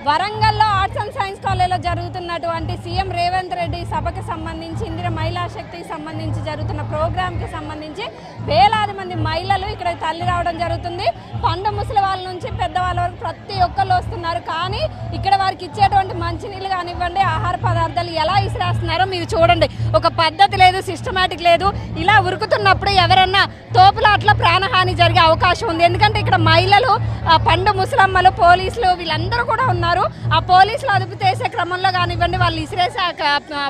వరంగల్లో arts and science కాలేజ్లో జరుగుతున్నటువంటి సీఎం రేవంత్ రెడ్డి సభకు సంబంధించి ఇందిర మహిళా శక్తికి సంబంధించి జరుగుతున్న ప్రోగ్రామ్కి సంబంధించి వేలాది మంది మహిళలు ఇక్కడ తల్లి రావడం జరుగుతుంది. పండు ముసలి వాళ్ళ నుంచి పెద్దవాళ్ళ వరకు ప్రతి ఒక్కళ్ళు వస్తున్నారు. కానీ ఇక్కడ వారికి ఇచ్చేటువంటి మంచినీళ్ళు కానివ్వండి, ఆహార పదార్థాలు ఎలా ఇసిరేస్తున్నారో మీరు చూడండి. ఒక పద్ధతి లేదు, సిస్టమేటిక్ లేదు. ఇలా ఉరుకుతున్నప్పుడు ఎవరన్నా తోపులాట్ల ప్రాణహాని జరిగే అవకాశం ఉంది. ఎందుకంటే ఇక్కడ మహిళలు, పండు ముసలమ్మలు, పోలీసులు వీళ్ళందరూ కూడా ఉన్నారు. ఆ పోలీసులు అదుపు చేసే క్రమంలో కానివ్వండి, వాళ్ళు ఇసిరేసే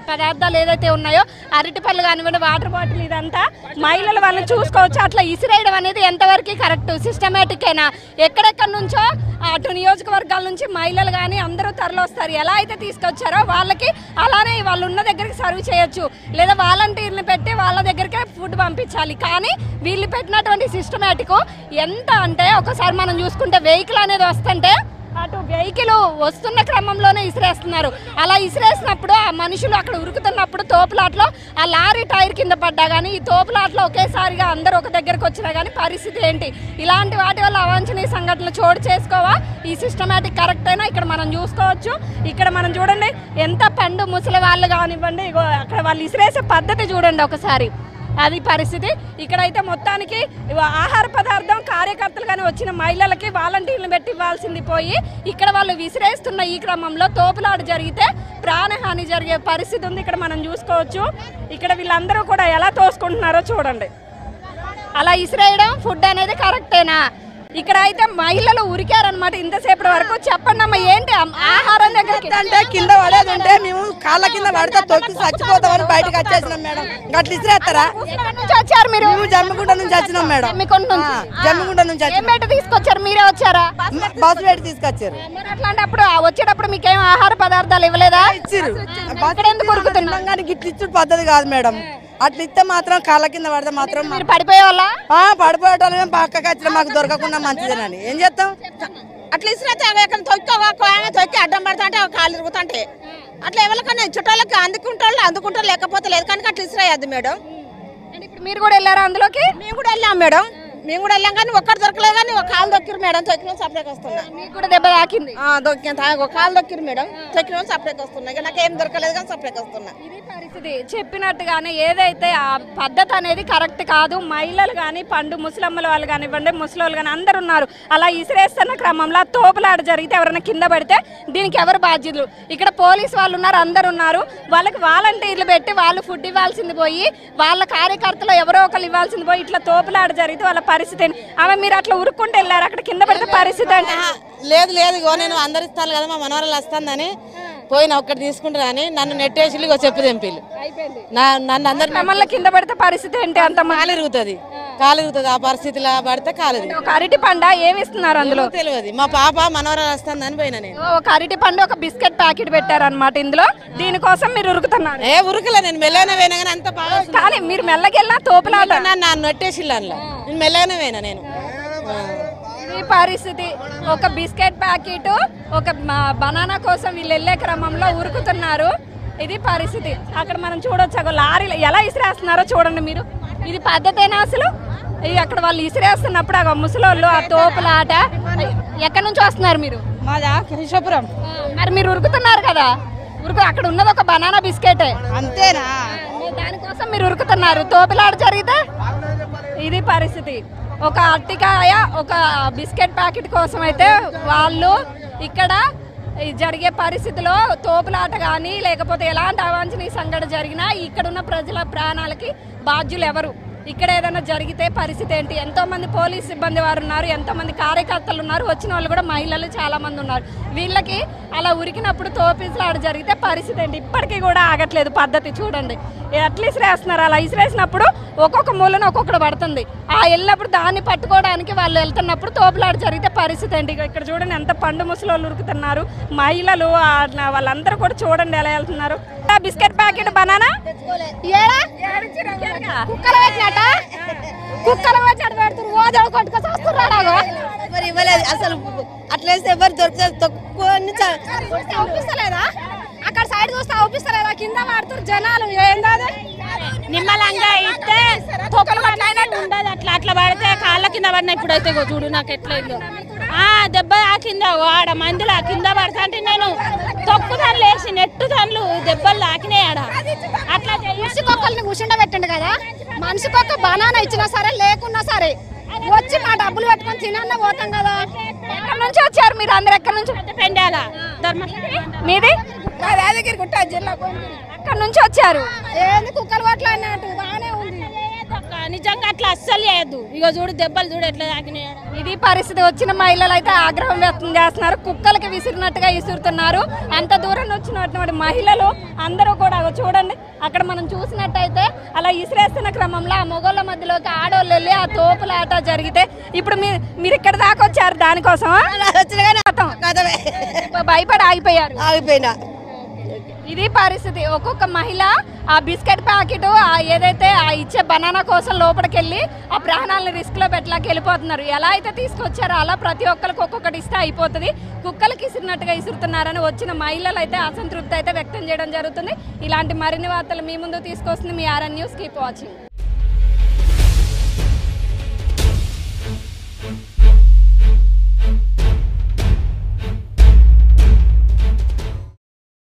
పదార్థాలు ఏదైతే ఉన్నాయో అరటిపళ్ళు కానివ్వండి, వాటర్ బాటిల్, ఇదంతా మహిళలు వాళ్ళని చూసుకోవచ్చు. అట్లా ఇసిరేయడం అనేది ఎంతవరకు కరెక్ట్, సిస్టమేటిక్ అయినా? ఎక్కడెక్కడి నుంచో అటు నియోజకవర్గాల నుంచి మహిళలు కానీ అందరూ తరలిస్తారు. ఎలా అయితే తీసుకొచ్చారో వాళ్ళకి అలానే వాళ్ళు ఉన్న దగ్గరికి సర్వ్ చేయొచ్చు, లేదా వాలంటీర్ని పెట్టి వాళ్ళ దగ్గరికే ఫుడ్ పంపించాలి. కానీ వీళ్ళు పెట్టినటువంటి సిస్టమేటిక్ ఎంత అంటే, ఒకసారి మనం చూసుకుంటే వెహికల్ అనేది వస్తుంటే అటు వెహికల్ వస్తున్న క్రమంలోనే ఇసిరేస్తున్నారు. అలా ఇసిరేసినప్పుడు ఆ మనుషులు అక్కడ ఉరుకుతున్నప్పుడు తోపులాట్లో ఆ లారీ టైర్ కింద పడ్డా కానీ, ఈ తోపులాట్లో ఒకేసారిగా అందరూ ఒక దగ్గరకు వచ్చినా కానీ పరిస్థితి ఏంటి? ఇలాంటి వాటి వల్ల అవాంఛనీయ సంఘటనలు చోటు చేసుకోవా? ఈ సిస్టమేటిక్ కరెక్ట్ అయినా ఇక్కడ మనం చూసుకోవచ్చు. ఇక్కడ మనం చూడండి, ఎంత పండు ముసలి వాళ్ళు కానివ్వండి, అక్కడ వాళ్ళు ఇసిరేసే పద్ధతి చూడండి ఒకసారి. అది పరిస్థితి. ఇక్కడైతే మొత్తానికి ఆహార పదార్థం కార్యకర్తలు కానీ వచ్చిన మహిళలకి వాలంటీర్లు పెట్టి ఇవ్వాల్సింది పోయి ఇక్కడ వాళ్ళు విసిరేస్తున్న ఈ క్రమంలో తోపులాట జరిగితే ప్రాణహాని జరిగే పరిస్థితి ఉంది. ఇక్కడ మనం చూసుకోవచ్చు. ఇక్కడ వీళ్ళందరూ కూడా ఎలా తోసుకుంటున్నారో చూడండి. అలా ఇసిరేయడం ఫుడ్ అనేది కరెక్టేనా? ఇక్కడ అయితే మహిళలు ఉరికారనమాట ఇంతసేపటి వరకు. చెప్పండి అమ్మ, ఏంటి ఆహారం దగ్గర అంటే కింద పడేది ఉంటే మేము కాళ్ళ కింద పడితే తొక్కి చచ్చిపోతామని బయటకు వచ్చేసినాం మేడం. గట్ల ఇసిరేస్తారా? వచ్చారు మీరు? జమ్మిగుంట నుంచి వచ్చినాం మేడం. జమ్మిగుంట నుంచి తీసుకొచ్చారు, మీరే వచ్చారా? బస్సు పెట్టి తీసుకొచ్చారు. అట్లాంటప్పుడు వచ్చేటప్పుడు మీకేం ఆహార పదార్థాలు ఇవ్వలేదా? ఇచ్చారు. ఉరుకుతున్నాం కానీ గిట్ల ఇచ్చుడు పద్ధతి కాదు మేడం. అట్లా ఇస్తే మాత్రం కాళ్ళ కింద పడితే మాత్రం పడిపోయే వాళ్ళ పడిపోయేటోళ్ళ పక్కకి వచ్చిన మాకు దొరకకుండా మంచిదేనని ఏం చేస్తాం? అట్లా ఇసిరేస్తే తొక్కి అడ్డం పడతా అంటే కాళ్ళు తిరుగుతుంటే అట్లా ఎవరికన్నా చుట్టాలకి అందుకుంటారు లేకపోతే లేదు. కానీ అట్లా ఇసిరేయద్దు మేడం. ఇప్పుడు మీరు కూడా వెళ్ళారా అందులోకి? మేము కూడా వెళ్ళాం మేడం. మేము కూడా వెళ్ళాం కానీ ఒక్కటి దొరకలేదు. కానీ ఒక కాలు దొక్కిరు మేడం, తొక్కిన సపరేట్ వస్తున్నా. మీకు కూడా దెబ్బ తాకింది? ఒక కాలు దొక్కిరు మేడం, తొక్కిన సపరేట్ వస్తున్నా. ఇక నాకేం దొరకలేదు కానీ సపరేట్ వస్తున్నా. ఇది పరిస్థితి. చెప్పినట్టుగానే ఏదైతే ఆ పద్ధతి అనేది కరెక్ట్ కాదు. మహిళలు కానీ, పండు ముసలమ్మల వాళ్ళు కానివ్వండి, ముసలోళ్ళు కానీ అందరు ఉన్నారు. అలా ఇసిరేస్తున్న క్రమంలో తోపులాట జరిగితే ఎవరైనా కింద పడితే దీనికి ఎవరు బాధ్యులు? ఇక్కడ పోలీసు వాళ్ళు ఉన్నారు, అందరు ఉన్నారు. వాళ్ళకి వాలంటీర్లు పెట్టి వాళ్ళు ఫుడ్ ఇవ్వాల్సింది పోయి, వాళ్ళ కార్యకర్తలు ఎవరో ఒకరు ఇవ్వాల్సింది పోయి ఇట్లా తోపులాట జరిగితే వాళ్ళ పరిస్థితి ఏంటి? ఆమె మీరు అట్లా ఉరుక్కుంటూ వెళ్ళారు, అక్కడ కింద పడితే పరిస్థితి అంటే? లేదు నేను అందరు ఇస్తాను కదా, మా మనవరాలు వస్తుందని పోయిన ఒక్కటి తీసుకుంటారు కానీ నన్ను నెట్టేసి చెప్పు తెంపిలు నన్ను అందరు మమ్మల్ని కింద పడితే పరిస్థితి ఏంటి? అంత కాలు ఇరుగుతుంది. ఆ పరిస్థితిలో పడితే కాలు ఒక అరటి పండు ఏమి ఇస్తున్నారు అందులో తెలియదు. మా పాప మనవరాలు వస్తుందని పోయినా నేను. ఒక అరటి పండు, ఒక బిస్కెట్ ప్యాకెట్ పెట్టారు అనమాట ఇందులో. దీనికోసం మీరు ఉరుకుతున్నారు? ఉరుకులే, నేను మెల్లగానే పోయినా కానీ అంత బాగా. కానీ మీరు మెల్లకెళ్ళా తోపులాట నన్ను నెట్టేసి అందులో నేను మెల్లగానే పోయినా నేను. ఈ పరిస్థితి. ఒక బిస్కెట్ ప్యాకెట్, ఒక బనానా కోసం వీళ్ళు వెళ్ళే క్రమంలో ఉరుకుతున్నారు. ఇది పరిస్థితి. అక్కడ మనం చూడొచ్చు లారీలు ఎలా ఇసిరేస్తున్నారో చూడండి మీరు. ఇది పద్ధతేనా అసలు? అక్కడ వాళ్ళు ఇసిరేస్తున్నప్పుడు ఆ ముసలోళ్ళు ఆ తోపులాట. ఎక్కడి నుంచి వస్తున్నారు మీరు? మాదా కృష్ణపురం. మరి మీరు ఉరుకుతున్నారు కదా, అక్కడ ఉన్నది ఒక బనానా బిస్కెటే అంతేనా? దానికోసం మీరు ఉరుకుతున్నారు. తోపులాట జరిగితే ఇది పరిస్థితి. ఒక అరటికాయ, ఒక బిస్కెట్ ప్యాకెట్ కోసం అయితే వాళ్ళు ఇక్కడ జరిగే పరిస్థితిలో తోపులాట కానీ లేకపోతే ఎలాంటి అవాంఛనీయ సంఘటన జరిగినా ఇక్కడున్న ప్రజల ప్రాణాలకి బాధ్యులు ఎవరు? ఇక్కడ ఏదైనా జరిగితే పరిస్థితి ఏంటి? ఎంతోమంది పోలీస్ సిబ్బంది వారు ఉన్నారు, ఎంతోమంది కార్యకర్తలు ఉన్నారు, వచ్చిన వాళ్ళు కూడా మహిళలు చాలా మంది ఉన్నారు. వీళ్ళకి అలా ఉరికినప్పుడు తోపిసలాట జరిగితే పరిస్థితి ఏంటి? ఇప్పటికీ కూడా ఆగట్లేదు పద్ధతి. చూడండి ఎట్లా ఇసిరేస్తున్నారు. అలా ఇసిరేసినప్పుడు ఒక్కొక్క మూలను ఒక్కొక్కడు పడుతుంది. ఆ వెళ్ళినప్పుడు దాన్ని పట్టుకోవడానికి వాళ్ళు వెళ్తున్నప్పుడు తోపులాట జరిగితే పరిస్థితి ఏంటి? ఇక్కడ చూడండి ఎంత పండు ముసలోళ్ళు ఉరుకుతున్నారు, మహిళలు వాళ్ళందరూ కూడా చూడండి ఎలా వెళ్తున్నారు. బిస్కెట్ ప్యాకెట్, బనానా కుక్కలు వచ్చి పెడుతున్నారు. ఓదలు కొట్టుకొని వస్తున్నాడు. మరి ఇవ్వలేదు అసలు. అట్లా ఎవరు దొరకలేదు. అవుపిస్తలేదా? అక్కడ సైడ్ చూస్తే అవుపిస్తలేదా? కింద పడుతున్నారు జనాలు. ఏంటది? నిమ్మలంగా ఇస్తే తొక్కలు పట్టినట్టు ఉండదు. అట్లా పడితే కాళ్ళ కింద పడిన ఇప్పుడైతే చూడు నాకు ఎట్లయిందో. దెబ్బ తాకిందా ఆడ మందులు కింద పడతా అంటే నేను తొక్కుదాన్ని లేచి నెట్టుదాన్లు దెబ్బలు తాకినాయి ఆడ. అట్లా మనిషికొక్కరిని కూర్చుండబెట్టండి కదా, మనిషికొక్క బనానా ఇచ్చినా సరే లేకున్నా సరే వచ్చి మా డబ్బులు పెట్టుకొని తినన్నా పోతాం కదా. ఎక్కడి నుంచి వచ్చారు మీరు అందరు? ఎక్కడి నుంచి? పెండాల మీది యాదగిరి గుట్ట జిల్లా. ఎక్కడి నుంచి వచ్చారు? ఏంది కుక్కలు కొట్ల అన్నట్టు బాగానే ఉంది. నిజంగా అట్లా అస్సలు చేయద్దు. ఇక చూడు దెబ్బలు చూడు ఎట్లా తాకినాయి. ఇది పరిస్థితి. వచ్చిన మహిళలు అయితే ఆగ్రహం వ్యక్తం చేస్తున్నారు, కుక్కలకి విసిరినట్టుగా విసురుతున్నారు. అంత దూరం వచ్చినటువంటి మహిళలు అందరూ కూడా చూడండి, అక్కడ మనం చూసినట్టయితే అలా ఇసిరేస్తున్న క్రమంలో ఆ మొగోళ్ళ మధ్యలోకి ఆడోళ్ళు వెళ్ళి ఆ తోపులాట జరిగితే ఇప్పుడు మీరు ఇక్కడ దాకా వచ్చారు దానికోసం భయపడి ఆగిపోయినా. ఇది పరిస్థితి. ఒక్కొక్క మహిళ ఆ బిస్కెట్ ప్యాకెట్ ఏదైతే ఆ ఇచ్చే బనానా కోసం లోపలికి వెళ్ళి ఆ ప్రాణాలను రిస్క్ లో పెట్టలాకి వెళ్ళిపోతున్నారు. ఎలా అయితే తీసుకొచ్చారో అలా ప్రతి ఒక్కరికి ఒక్కొక్కటి ఇస్తే అయిపోతుంది. కుక్కలకి ఇసిరినట్టుగా ఇసురుతున్నారని వచ్చిన మహిళలు అయితే అసంతృప్తి అయితే వ్యక్తం చేయడం జరుగుతుంది. ఇలాంటి మరిన్ని వార్తలు మీ ముందు తీసుకొస్తుంది మీ ఆర్ఎన్ న్యూస్. Keep watching.